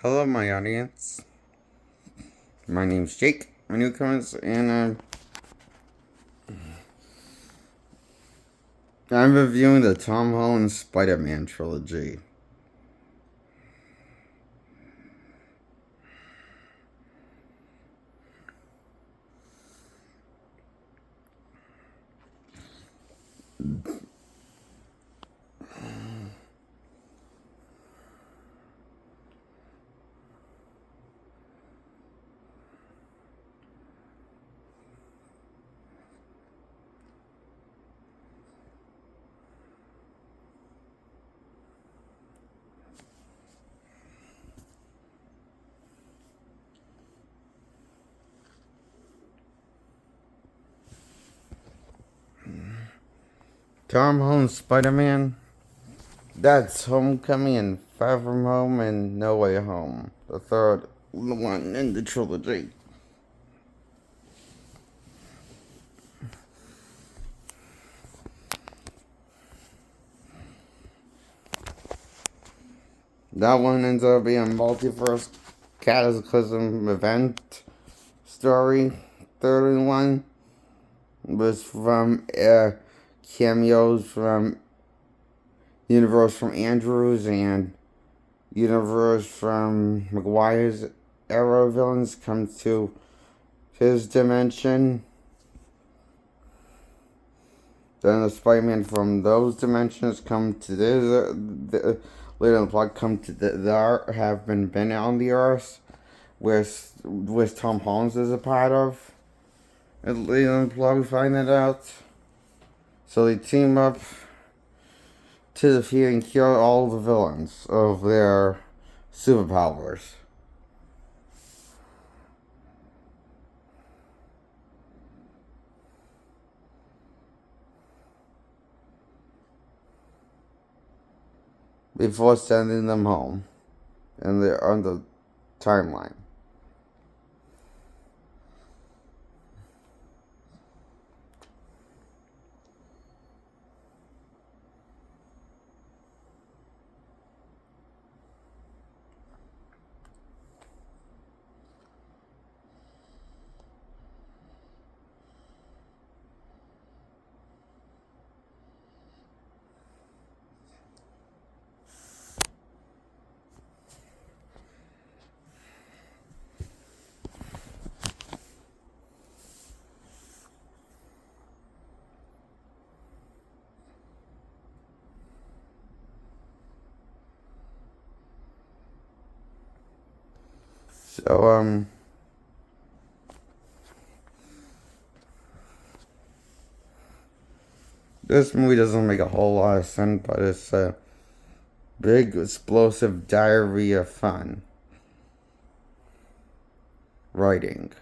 Hello, my audience. My name's Jake, my newcomers, and I'm reviewing the Tom Holland Spider-Man trilogy. Tom Holland Spider-Man, that's Homecoming and Far From Home and No Way Home, the third one in the trilogy. That one ends up being a multiverse cataclysm event story. Third one was from cameos from Universe from Andrews and Universe from Maguire's era villains come to his dimension. Then the Spider-Man from those dimensions come to this. Later in the plot, come to there have been on the Earth, where Tom Holland is a part of. And later in the plot, we find that out. So they team up to defeat and cure all the villains of their superpowers. Before sending them home and they're on the timeline. So, this movie doesn't make a whole lot of sense, but it's a big, explosive diarrhea fun writing.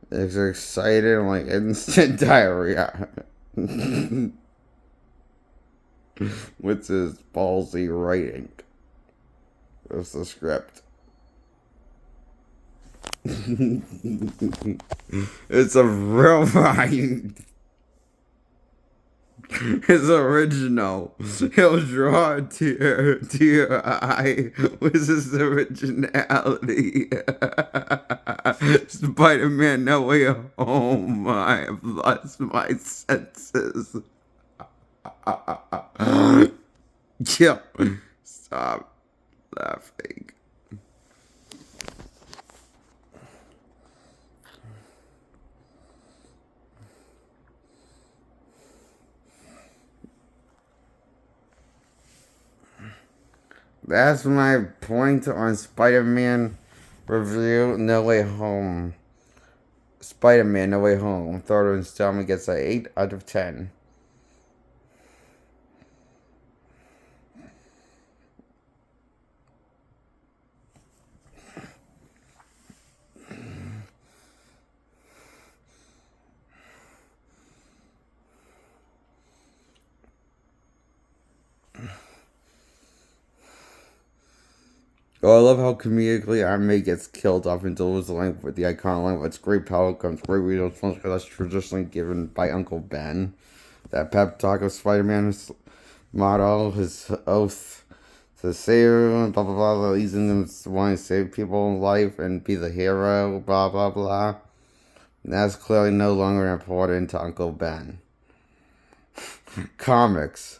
It's exciting, like instant diarrhea. With his ballsy writing. That's the script. It's a real mind. It's original. He'll draw a tear to your eye with his originality. Spider-Man No Way Home. I have lost my senses. Yeah. Stop laughing. That's my point on Spider-Man review No Way Home. Spider-Man No Way Home. Third installment gets an 8 out of 10. Oh, I love how comedically Aunt May gets killed off and delivers the line with the iconic line, "It's great power comes great responsibility that's traditionally given by Uncle Ben." that pep talk of Spider-Man's motto, his oath to save, blah blah blah, using them wanting to save people in life and be the hero, blah blah blah. That's clearly no longer important to Uncle Ben. Comics.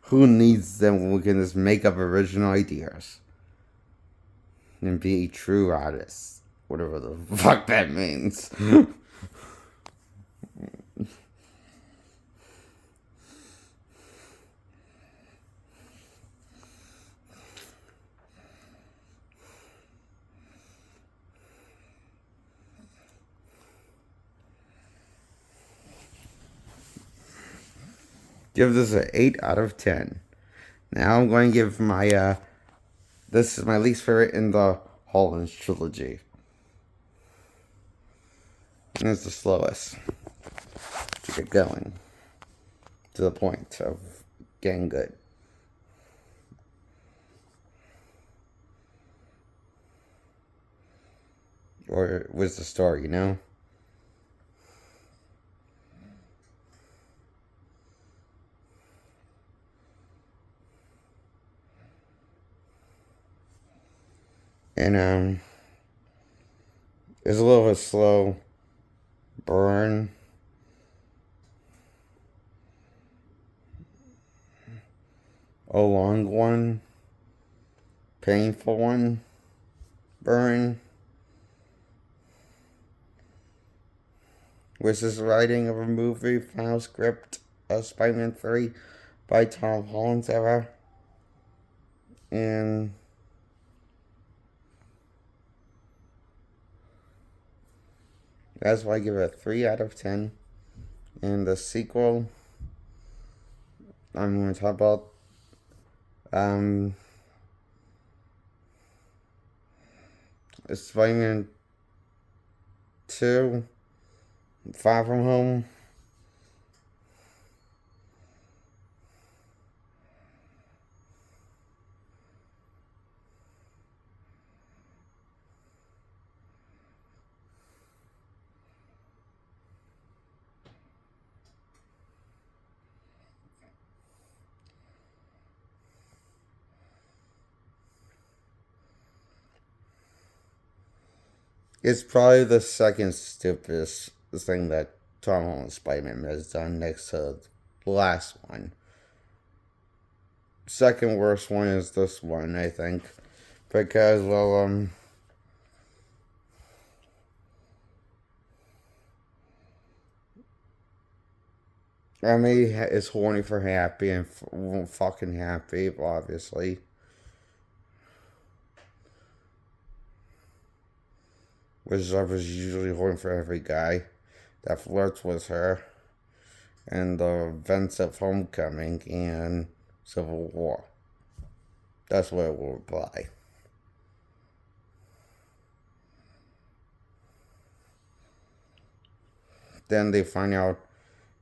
Who needs them when we can just make up original ideas? And be true artists. Whatever the fuck that means. Give this an 8 out of 10. Now I'm going to give my, this is my least favorite in the Holland trilogy. And it's the slowest to get going. To the point of getting good. Or was the story, you know? And it's a little bit slow burn. A long one. Painful one. Burn. Was this writing of a movie, final script of Spider-Man 3 by Tom Holland's era. And that's why I give it a 3 out of 10. And the sequel, I'm going to talk about Spider-Man 2, Far From Home. It's probably the second stupidest thing that Tom Holland Spider-Man has done next to the last one. Second worst one is this one, I think. Because, well, I mean, it's horny for Happy and fucking Happy, obviously. Which I was usually horny for every guy that flirts with her. And the events of Homecoming and Civil War. That's what it will reply. Then they find out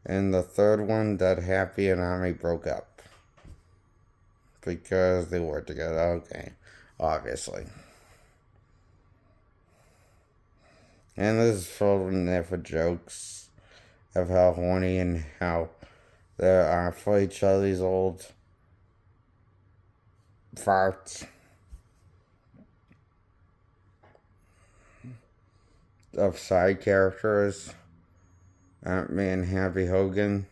in the third one that Happy and Ami broke up. Because they were together. Okay. Obviously. And this is filled in there for jokes of how horny and how they are for each other's old farts. Of side characters. Aunt May and Happy Hogan.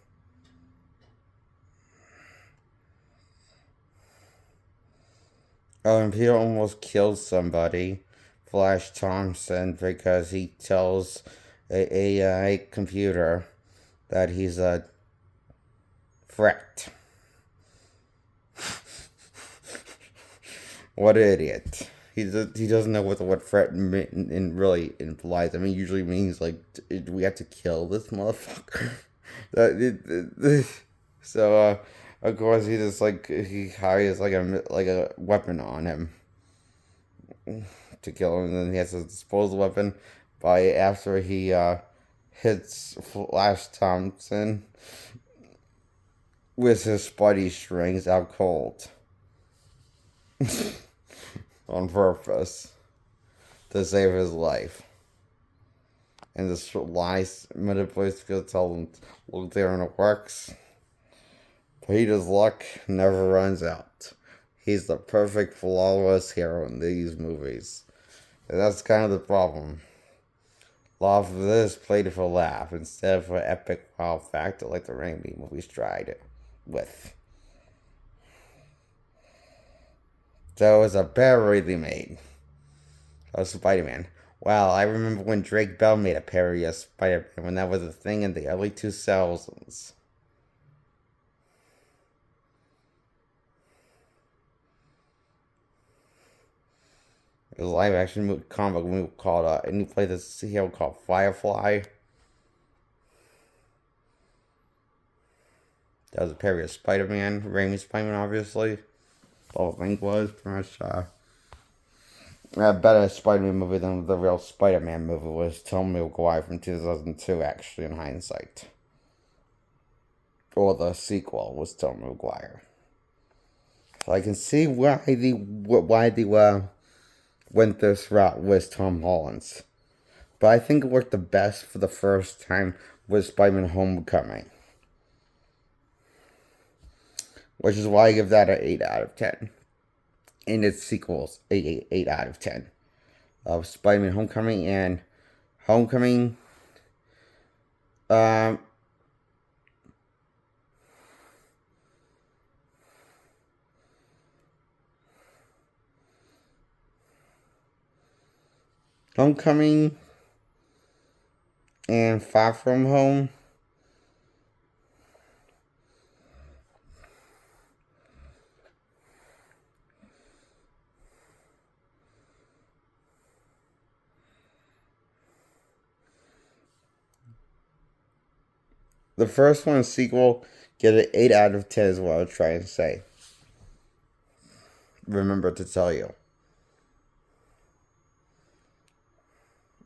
Oh, and Peter almost killed somebody. Flash Thompson, because he tells a AI computer that he's a threat. What an idiot. He doesn't know what the word threat really implies. I mean, usually means like we have to kill this motherfucker. So of course he just he hires like a weapon on him to kill him, and then he has to dispose the weapon by after he hits Flash Thompson with his Spidey strings out cold. On purpose. To save his life. And just lies, manipulates to tell him, look there and it works. Peter's luck never runs out. He's the perfect, flawless hero in these movies. And that's kind of the problem. A lot of this played for a laugh instead of an epic wow factor like the Raimi movies tried it with. So it was a parody made of Spider-Man. Wow, I remember when Drake Bell made a parody of Spider-Man when that was a thing in the early 2000s. It was a live action comic movie called, and he played this hero called Firefly. That was a parody of Spider-Man, Raimi Spider-Man, obviously. The whole thing was pretty much, a better Spider-Man movie than the real Spider-Man movie was Tobey Maguire from 2002, actually, in hindsight. Or the sequel was Tobey Maguire. So I can see why they went this route with Tom Holland's. But I think it worked the best for the first time with Spider-Man Homecoming. Which is why I give that an 8 out of 10. And its sequels, 8 out of 10. Of Spider-Man Homecoming and Homecoming. Homecoming and Far From Home. The first one, sequel, get an 8 out of 10 is what I was trying to say. Remember to tell you.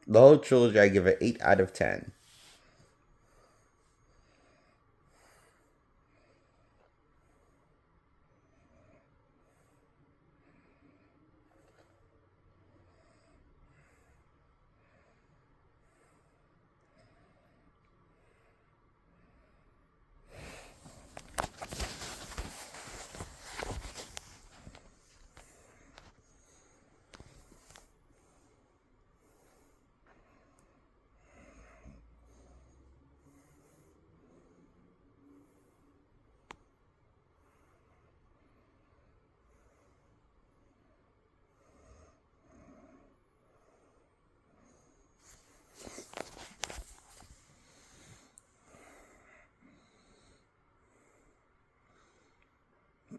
The whole trilogy, I give it 8 out of 10.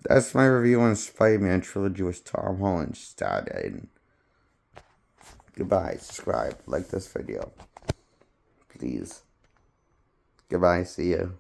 That's my review on Spider-Man trilogy with Tom Holland started. Goodbye. Subscribe. Like this video. Please. Goodbye. See you.